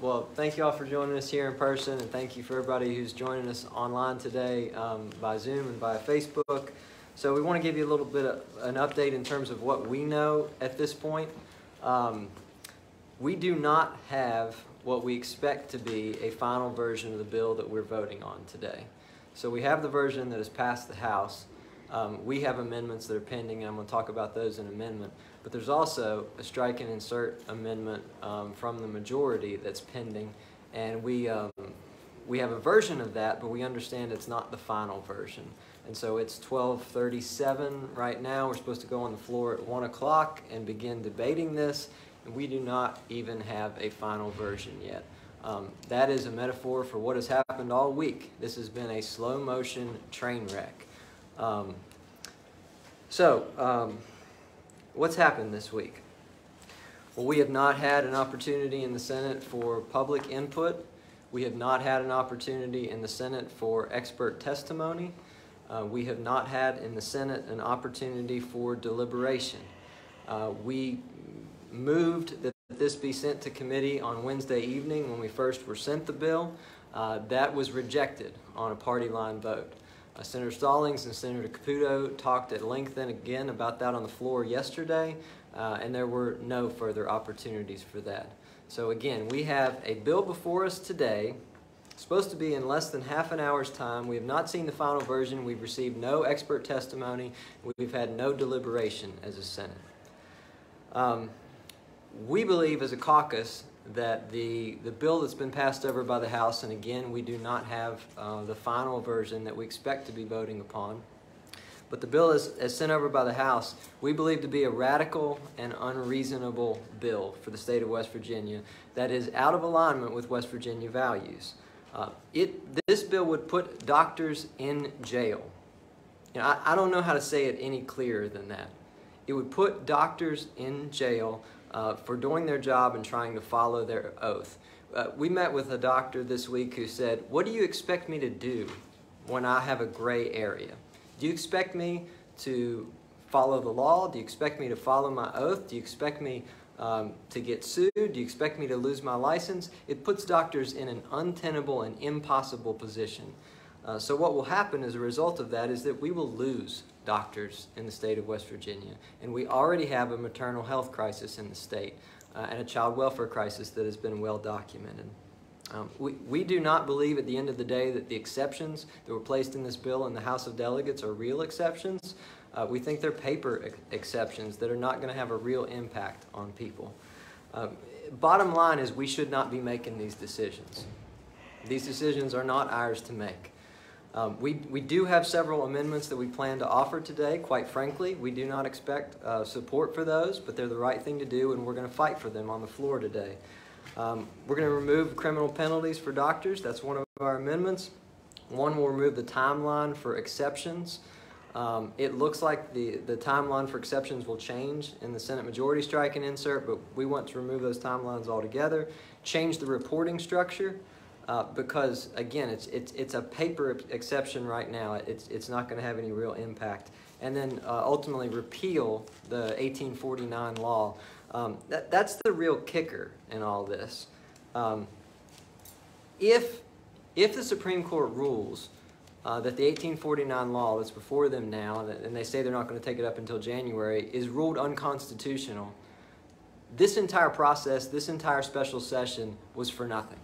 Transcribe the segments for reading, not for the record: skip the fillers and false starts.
Well, thank you all for joining us here in person, and thank you for everybody who's joining us online today by Zoom and by Facebook. So we want to give you a little bit of an update in terms of what we know at this point. We do not have what we expect to be a final version of the bill that we're voting on today. So we have the version that has passed the House. We have amendments that are pending, and I'm going to talk about those in a minute. But there's also a strike and insert amendment from the majority that's pending, and we have a version of that, but we understand it's not the final version. And so it's 12:37 right now. We're supposed to go on the floor at 1 o'clock and begin debating this, and we do not even have a final version yet. That is a metaphor for what has happened all week. This has been a slow motion train wreck. What's happened this week? Well, we have not had an opportunity in the Senate for public input. We have not had an opportunity in the Senate for expert testimony. We have not had in the Senate an opportunity for deliberation. We moved that this be sent to committee on Wednesday evening when we first were sent the bill. That was rejected on a party line vote. Senator Stallings and Senator Caputo talked at length and again about that on the floor yesterday, and there were no further opportunities for that. So again, we have a bill before us today, supposed to be in less than half an hour's time. We have not seen the final version. We've received no expert testimony. We've had no deliberation as a Senate. We believe as a caucus that the bill that's been passed over by the House, and again, we do not have the final version that we expect to be voting upon, but the bill as sent over by the House, we believe to be a radical and unreasonable bill for the state of West Virginia that is out of alignment with West Virginia values. This bill would put doctors in jail. You know, I don't know how to say it any clearer than that. It would put doctors in jail for doing their job and trying to follow their oath. We met with a doctor this week who said, "What do you expect me to do when I have a gray area? Do you expect me to follow the law? Do you expect me to follow my oath? Do you expect me to get sued? Do you expect me to lose my license?" It puts doctors in an untenable and impossible position. So what will happen as a result of that is that we will lose doctors in the state of West Virginia. And we already have a maternal health crisis in the state and a child welfare crisis that has been well documented. We do not believe at the end of the day that the exceptions that were placed in this bill in the House of Delegates are real exceptions. We think they're paper exceptions that are not going to have a real impact on people. Bottom line is we should not be making these decisions. These decisions are not ours to make. We do have several amendments that we plan to offer today. Quite frankly, we do not expect support for those, but they're the right thing to do, and we're going to fight for them on the floor today. We're going to remove criminal penalties for doctors. That's one of our amendments. One will remove the timeline for exceptions. It looks like the timeline for exceptions will change in the Senate majority strike and insert, but we want to remove those timelines altogether. Change the reporting structure. Because again, it's a paper exception right now. It's not going to have any real impact. And then ultimately repeal the 1849 law. That's the real kicker in all this. If the Supreme Court rules that the 1849 law that's before them now, and they say they're not going to take it up until January, is ruled unconstitutional, this entire process, this entire special session was for nothing.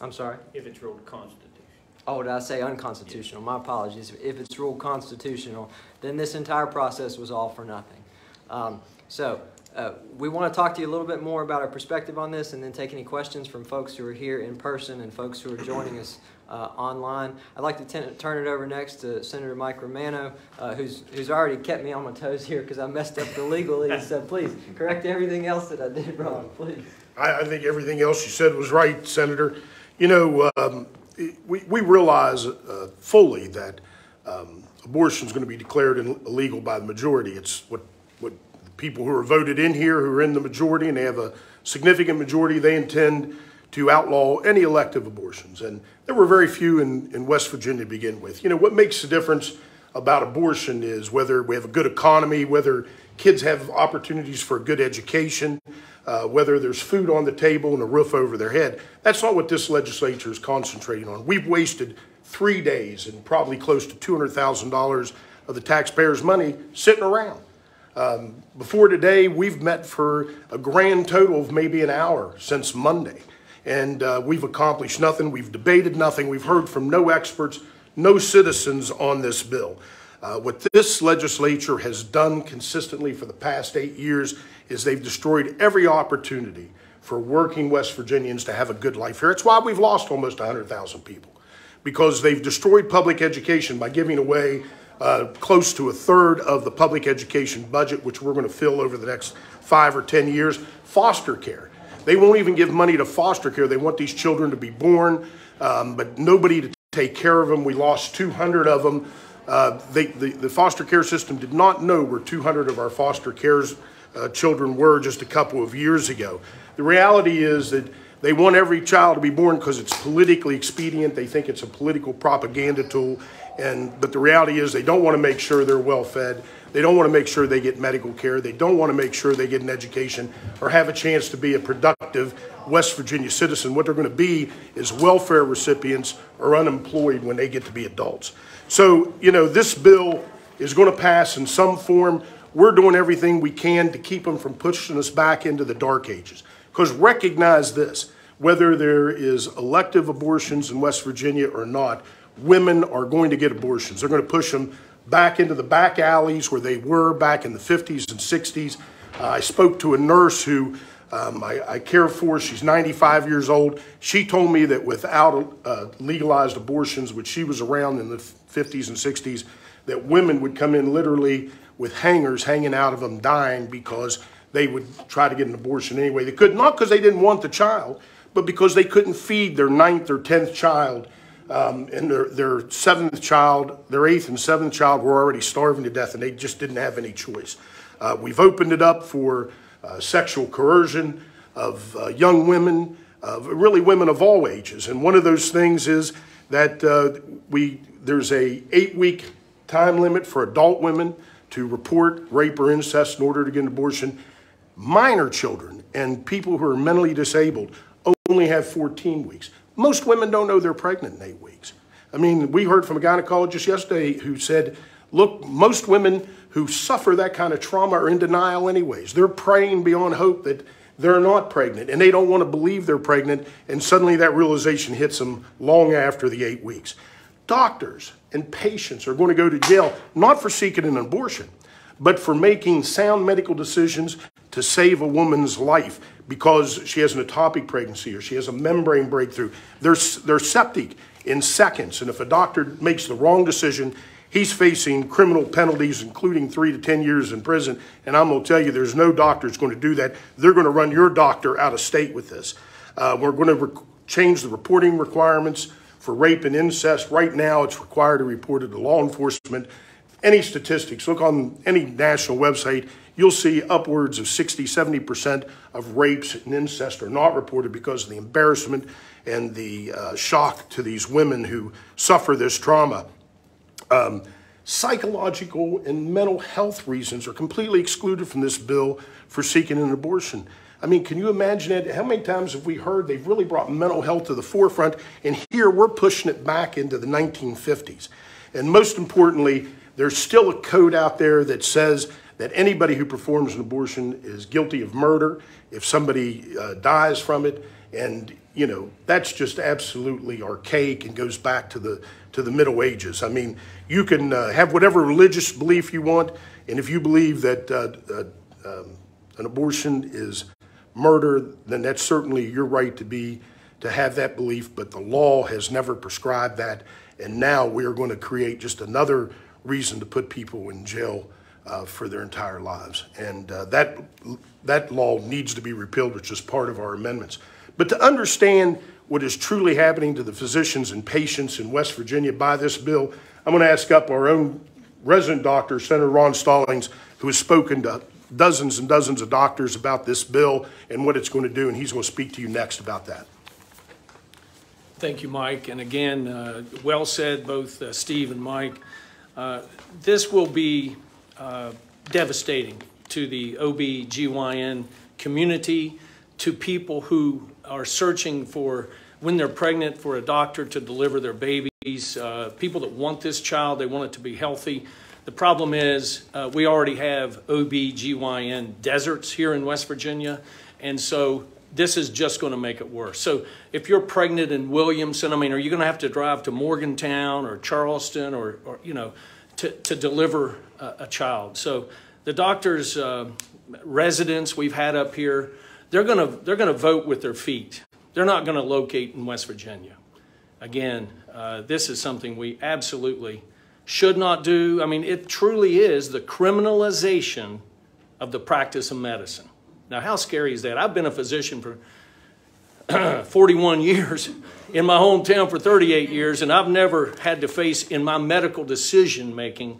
I'm sorry? If it's ruled constitutional. Oh, did I say unconstitutional? My apologies. If it's ruled constitutional, then this entire process was all for nothing. We want to talk to you a little bit more about our perspective on this and then take any questions from folks who are here in person and folks who are joining us online. I'd like to turn it over next to Senator Mike Romano, who's already kept me on my toes here because I messed up the legalese. So please, correct everything else that I did wrong, please. I think everything else you said was right, Senator. You know, we realize fully that abortion is going to be declared illegal by the majority. It's what people who are voted in here, who are in the majority, and they have a significant majority, they intend to outlaw any elective abortions. And there were very few in West Virginia to begin with. You know, what makes the difference about abortion is whether we have a good economy, whether kids have opportunities for a good education. whether there's food on the table and a roof over their head. That's not what this legislature is concentrating on. We've wasted 3 days and probably close to $200,000 of the taxpayers' money sitting around. Before today, we've met for a grand total of maybe an hour since Monday. And we've accomplished nothing. We've debated nothing. We've heard from no experts, no citizens on this bill. What this legislature has done consistently for the past 8 years is they've destroyed every opportunity for working West Virginians to have a good life here. It's why we've lost almost 100,000 people, because they've destroyed public education by giving away close to a third of the public education budget, which we're going to fill over the next 5 or 10 years. Foster care. They won't even give money to foster care. They want these children to be born, but nobody to take care of them. We lost 200 of them. The foster care system did not know where 200 of our foster cares children were just a couple of years ago. The reality is that they want every child to be born because it's politically expedient. They think it's a political propaganda tool. But the reality is they don't want to make sure they're well fed. They don't want to make sure they get medical care. They don't want to make sure they get an education or have a chance to be a productive West Virginia citizen. What they're going to be is welfare recipients or unemployed when they get to be adults. So, you know, this bill is going to pass in some form. We're doing everything we can to keep them from pushing us back into the dark ages. Because recognize this, whether there is elective abortions in West Virginia or not, women are going to get abortions. They're going to push them back into the back alleys where they were back in the 50s and 60s. I spoke to a nurse who I care for. She's 95 years old. She told me that without legalized abortions, which she was around in the 50s and 60s, that women would come in literally with hangers hanging out of them dying because they would try to get an abortion anyway. They could, not because they didn't want the child, but because they couldn't feed their 9th or 10th child. And their 7th child, their 8th and 7th child were already starving to death, and they just didn't have any choice. We've opened it up for sexual coercion of young women, really women of all ages. And one of those things is that there's a 8-week time limit for adult women to report rape or incest in order to get an abortion. Minor children and people who are mentally disabled only have 14 weeks. Most women don't know they're pregnant in 8 weeks. I mean, we heard from a gynecologist yesterday who said, look, most women who suffer that kind of trauma are in denial anyways. They're praying beyond hope that they're not pregnant, and they don't want to believe they're pregnant, and suddenly that realization hits them long after the 8 weeks. Doctors and patients are going to go to jail, not for seeking an abortion, but for making sound medical decisions to save a woman's life because she has an ectopic pregnancy or she has a membrane breakthrough. They're septic in seconds, and if a doctor makes the wrong decision, he's facing criminal penalties, including 3 to 10 years in prison. And I'm going to tell you, there's no doctor that's going to do that. They're going to run your doctor out of state with this. We're going to change the reporting requirements for rape and incest. Right now, it's required to report it to law enforcement. Any statistics, look on any national website, you'll see upwards of 60, 70% of rapes and incest are not reported because of the embarrassment and the shock to these women who suffer this trauma. Psychological and mental health reasons are completely excluded from this bill for seeking an abortion. I mean, can you imagine it? How many times have we heard they've really brought mental health to the forefront, and here we're pushing it back into the 1950s. And most importantly, there's still a code out there that says that anybody who performs an abortion is guilty of murder if somebody dies from it. And, you know, that's just absolutely archaic and goes back to the Middle Ages. I mean, you can have whatever religious belief you want, and if you believe that an abortion is murder, then that's certainly your right to have that belief, but the law has never prescribed that, and now we are going to create just another reason to put people in jail for their entire lives. And that law needs to be repealed, which is part of our amendments. But to understand what is truly happening to the physicians and patients in West Virginia by this bill, I'm going to ask up our own resident doctor, Senator Ron Stallings, who has spoken to dozens and dozens of doctors about this bill and what it's going to do, and he's going to speak to you next about that. Thank you, Mike. And again, well said, both Steve and Mike. This will be devastating to the OB/GYN community, to people who are searching for, when they're pregnant, for a doctor to deliver their babies, people that want this child, they want it to be healthy. The problem is we already have OB/GYN deserts here in West Virginia, and so this is just going to make it worse. So if you're pregnant in Williamson, I mean, are you going to have to drive to Morgantown or Charleston or you know, to deliver a child? So the doctors, residents we've had up here, they're going to vote with their feet. They're not going to locate in West Virginia. Again, this is something we absolutely should not do. I mean, it truly is the criminalization of the practice of medicine. Now, how scary is that? I've been a physician for 41 years, in my hometown for 38 years, and I've never had to face in my medical decision-making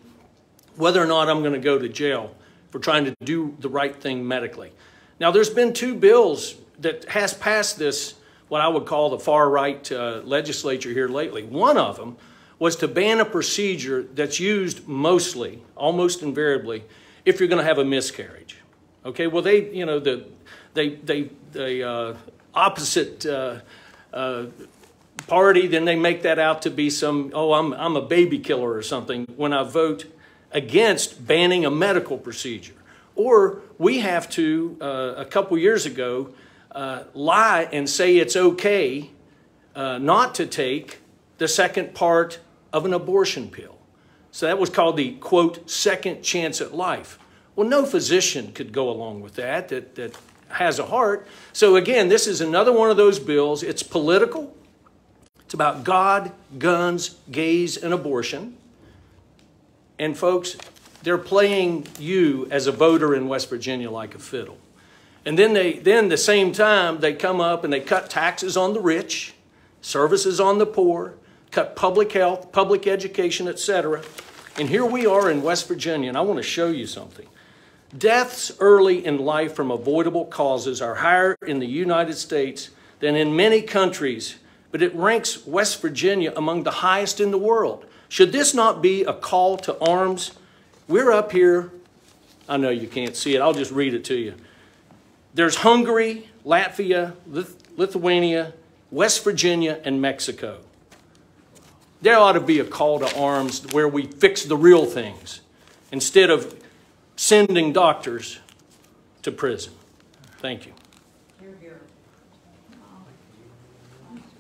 whether or not I'm going to go to jail for trying to do the right thing medically. Now, there's been 2 bills that has passed this, what I would call the far-right legislature here lately. One of them was to ban a procedure that's used mostly, almost invariably, if you're going to have a miscarriage. Okay, well, they, you know, the opposite party, then they make that out to be some, oh, I'm a baby killer or something when I vote against banning a medical procedure. Or we have to, a couple years ago, lie and say it's okay not to take the second part of an abortion pill. So that was called the, quote, second chance at life. Well, no physician could go along with that has a heart. So again, this is another one of those bills. It's political. It's about God, guns, gays, and abortion. And folks, they're playing you as a voter in West Virginia like a fiddle. And then the same time, they come up and they cut taxes on the rich, services on the poor, cut public health, public education, etc. And here we are in West Virginia, and I want to show you something. Deaths early in life from avoidable causes are higher in the United States than in many countries, but it ranks West Virginia among the highest in the world. Should this not be a call to arms? We're up here. I know you can't see it. I'll just read it to you. There's Hungary, Latvia, Lithuania, West Virginia, and Mexico. There ought to be a call to arms where we fix the real things instead of sending doctors to prison. Thank you.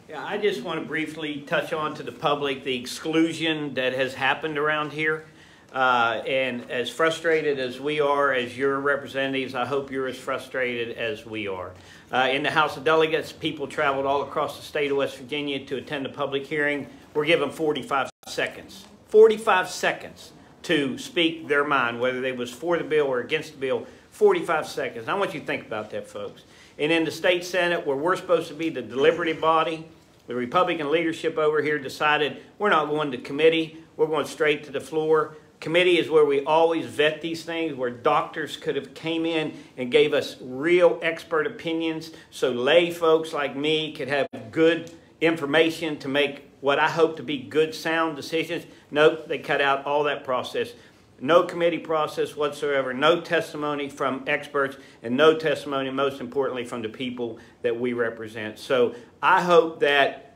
Yeah, I just want to briefly touch on to the public the exclusion that has happened around here. And as frustrated as we are as your representatives, I hope you're as frustrated as we are. In the House of Delegates, people traveled all across the state of West Virginia to attend a public hearing. We're given 45 seconds. 45 seconds to speak their mind, whether they was for the bill or against the bill. 45 seconds. I want you to think about that, folks. And in the state Senate, where we're supposed to be the deliberative body, the Republican leadership over here decided we're not going to committee. We're going straight to the floor. Committee is where we always vet these things, where doctors could have came in and gave us real expert opinions so lay folks like me could have good information to make what I hope to be good, sound decisions. Nope, they cut out all that process. No committee process whatsoever, no testimony from experts, and no testimony, most importantly, from the people that we represent. So I hope that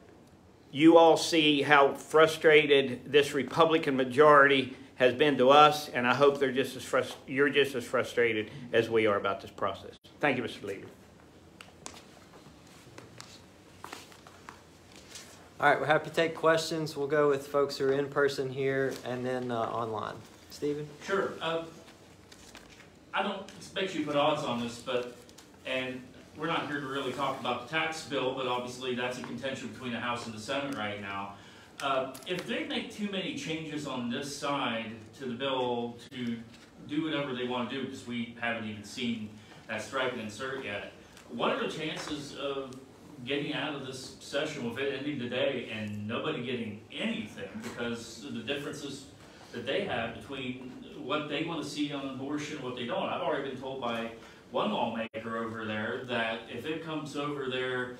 you all see how frustrated this Republican majority has been to us, and I hope you're just as frustrated as we are about this process. Thank you, Mr. Leader. All right, we're happy to take questions. We'll go with folks who are in person here and then online. Stephen? Sure. I don't expect you to put odds on this, and we're not here to really talk about the tax bill, but obviously that's a contention between the House and the Senate right now. If they make too many changes on this side to the bill to do whatever they want to do, because we haven't even seen that strike and insert yet, what are the chances of getting out of this session with it ending today and nobody getting anything because of the differences that they have between what they want to see on abortion and what they don't? I've already been told by one lawmaker over there that if it comes over there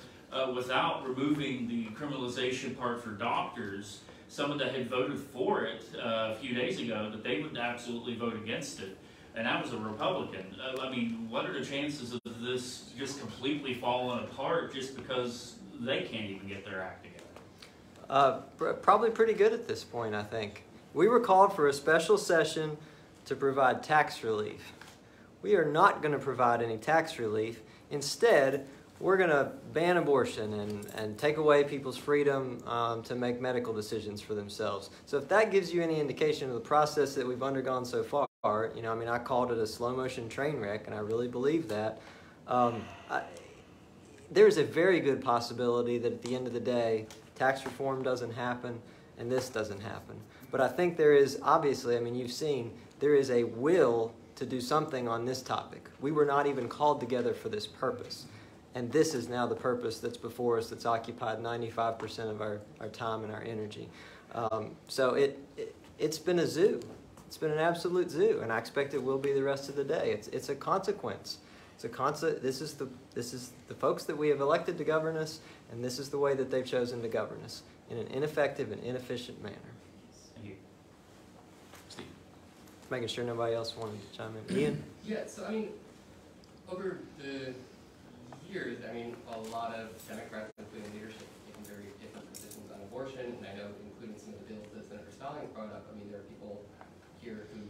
without removing the criminalization part for doctors, someone that had voted for it a few days ago, that they would absolutely vote against it. and that was a Republican. I mean, what are the chances of this just completely falling apart just because they can't even get their act together? Probably pretty good at this point, I think. We were called for a special session to provide tax relief. We are not going to provide any tax relief. Instead, we're going to ban abortion and take away people's freedom to make medical decisions for themselves. So if that gives you any indication of the process that we've undergone so far, you know, I mean, I called it a slow motion train wreck, and I really believe that. There's a very good possibility that at the end of the day, tax reform doesn't happen and this doesn't happen. But I think there is, obviously, I mean, you've seen, there is a will to do something on this topic. We were not even called together for this purpose. And this is now the purpose that's before us, that's occupied 95% of our time and our energy. So it's been a zoo. It's been an absolute zoo, and I expect it will be the rest of the day. It's a consequence. It's a this is the folks that we have elected to govern us, and this is the way that they've chosen to govern us, in an ineffective and inefficient manner. Thank you. Steve. Making sure nobody else wanted to chime in. Ian? Yeah, so I mean, over the years, I mean, a lot of Democrats, including leadership, have taken very different positions on abortion, and I know, including some of the bills that Senator Stalling brought up, I mean, there are people here who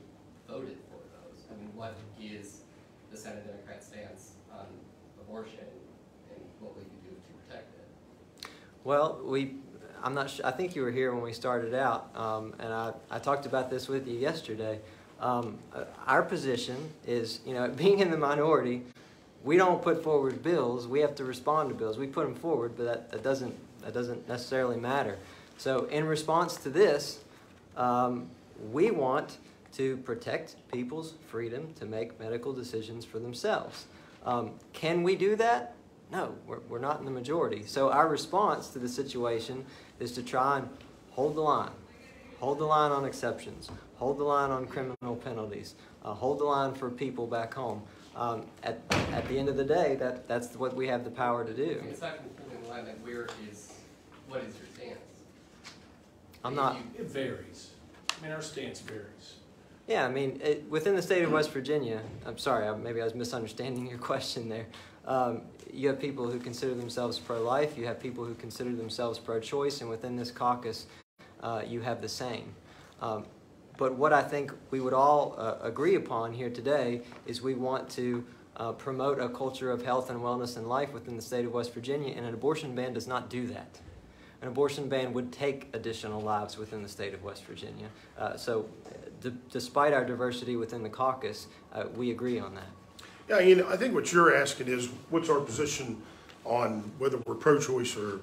voted for those. I mean, what is the Senate Democrat stance on abortion, and what will you do to protect it? Well, I'm not sure, I think you were here when we started out, and I talked about this with you yesterday. Our position is, you know, being in the minority, we don't put forward bills. We have to respond to bills. We put them forward, but that doesn't necessarily matter. So in response to this, we want to protect people's freedom to make medical decisions for themselves. Can we do that? No, we're not in the majority. So our response to the situation is to try and hold the line. Hold the line on exceptions. Hold the line on criminal penalties. Hold the line for people back home. At the end of the day, that's what we have the power to do. I mean, aside from holding the line, like, what is your stance? I'm not. It varies. I mean, our stance varies. Yeah, I mean, within the state of West Virginia, I'm sorry, maybe I was misunderstanding your question there. You have people who consider themselves pro-life, you have people who consider themselves pro-choice, and within this caucus, you have the same. But what I think we would all agree upon here today is we want to promote a culture of health and wellness and life within the state of West Virginia, and an abortion ban does not do that. An abortion ban would take additional lives within the state of West Virginia. So despite our diversity within the caucus, we agree on that. Yeah, you know, I think what you're asking is what's our position on whether we're pro-choice or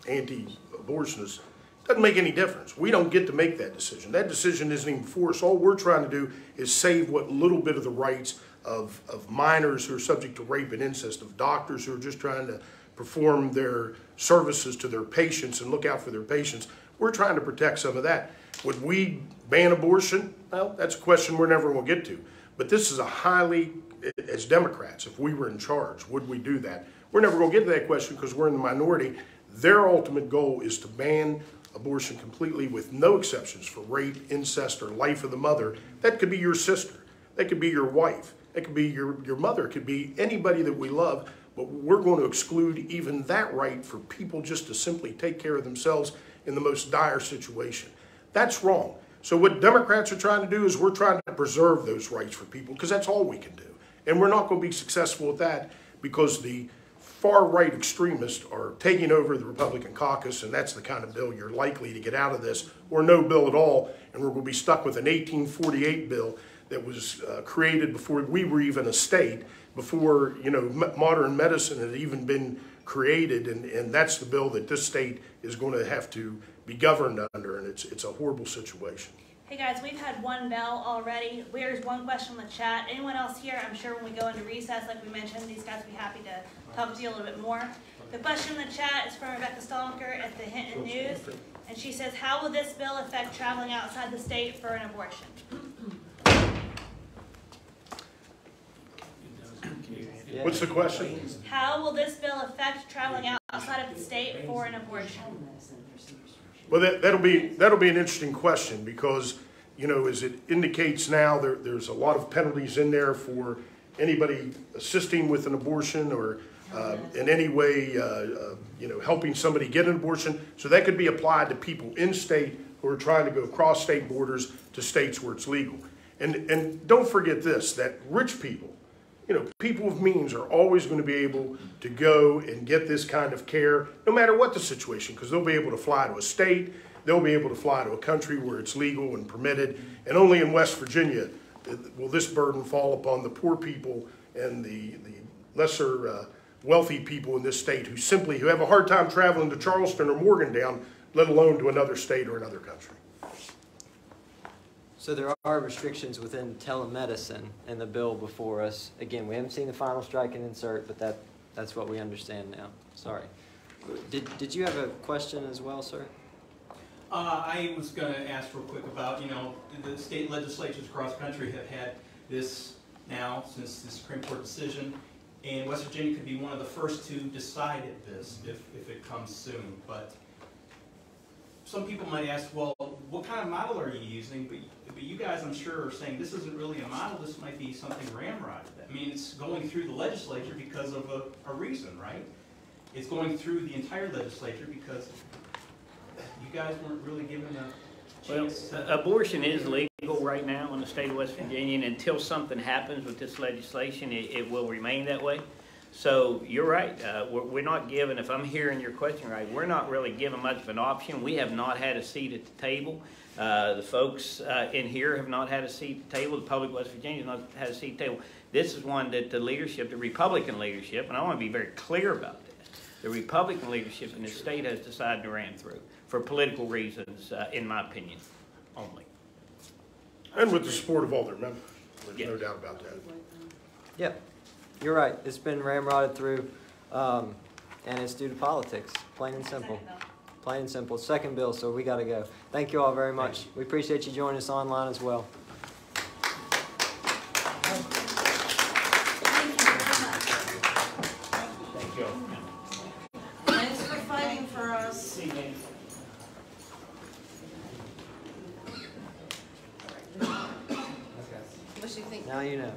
anti-abortionist. Doesn't make any difference. We don't get to make that decision. That decision isn't even for us. All we're trying to do is save what little bit of the rights of minors who are subject to rape and incest, of doctors who are just trying to perform their services to their patients and look out for their patients. We're trying to protect some of that. Would we ban abortion? Well, that's a question we're never going to get to. But this is a highly, as Democrats, if we were in charge, would we do that? We're never going to get to that question because we're in the minority. Their ultimate goal is to ban abortion completely with no exceptions for rape, incest, or life of the mother. That could be your sister. That could be your wife. That could be your mother. It could be anybody that we love. But we're going to exclude even that right for people just to simply take care of themselves in the most dire situation. That's wrong. So what Democrats are trying to do is we're trying to preserve those rights for people because that's all we can do. And we're not going to be successful with that because the far-right extremists are taking over the Republican caucus, and that's the kind of bill you're likely to get out of this, or no bill at all, and we're going to be stuck with an 1848 bill that was created before we were even a state, before, you know, modern medicine had even been created, and that's the bill that this state is going to have to be governed under, and it's a horrible situation. Hey guys, we've had one bell already. There's one question in the chat. Anyone else here? I'm sure when we go into recess, like we mentioned, these guys will be happy to talk to you a little bit more. The question in the chat is from Rebecca Stalker at the Hinton News, and she says, how will this bill affect traveling outside the state for an abortion? What's the question? How will this bill affect traveling outside of the state for an abortion? Well, that'll be an interesting question because, you know, as it indicates now, there's a lot of penalties in there for anybody assisting with an abortion or in any way, you know, helping somebody get an abortion. So that could be applied to people in state who are trying to go across state borders to states where it's legal. And don't forget this, that rich people, you know, people of means are always going to be able to go and get this kind of care, no matter what the situation, because they'll be able to fly to a state, they'll be able to fly to a country where it's legal and permitted, and only in West Virginia will this burden fall upon the poor people and the lesser wealthy people in this state who have a hard time traveling to Charleston or Morgantown, let alone to another state or another country. So there are restrictions within telemedicine in the bill before us. Again, we haven't seen the final strike and insert, but that's what we understand now. Sorry. Did you have a question as well, sir? I was going to ask real quick about, you know, the state legislatures across the country have had this now since the Supreme Court decision, and West Virginia could be one of the first to decide this if it comes soon. But some people might ask, well, what kind of model are you using? But you guys, I'm sure, are saying this isn't really a model. This might be something ramrodded. I mean, it's going through the legislature because of a reason, right? It's going through the entire legislature because you guys weren't really given a chance. Well, abortion is legal right now in the state of West Virginia, and until something happens with this legislation, it will remain that way. So you're right. We're not given, if I'm hearing your question right, we're not really given much of an option. We have not had a seat at the table. The folks in here have not had a seat at the table. The public of West Virginia has not had a seat at the table. This is one that the leadership, the Republican leadership, and I want to be very clear about this, the Republican leadership in this state has decided to ram through for political reasons, in my opinion, only. And with the support of all their members. There's no doubt about that. Yep. You're right. It's been ramrodded through, and it's due to politics, plain and simple. Plain and simple. Second bill, so we got to go. Thank you all very much. We appreciate you joining us online as well. Thank you. Thanks for fighting for us. What do you think? Now you know.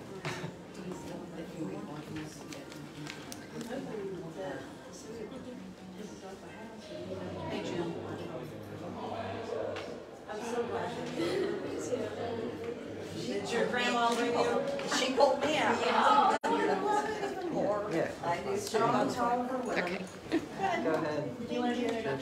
Hey, Jim. I'm so glad you're here. Did your grandma bring you? She pulled me out. Yeah. Yeah. I do. Okay. Go ahead. Do you want to do an introduction?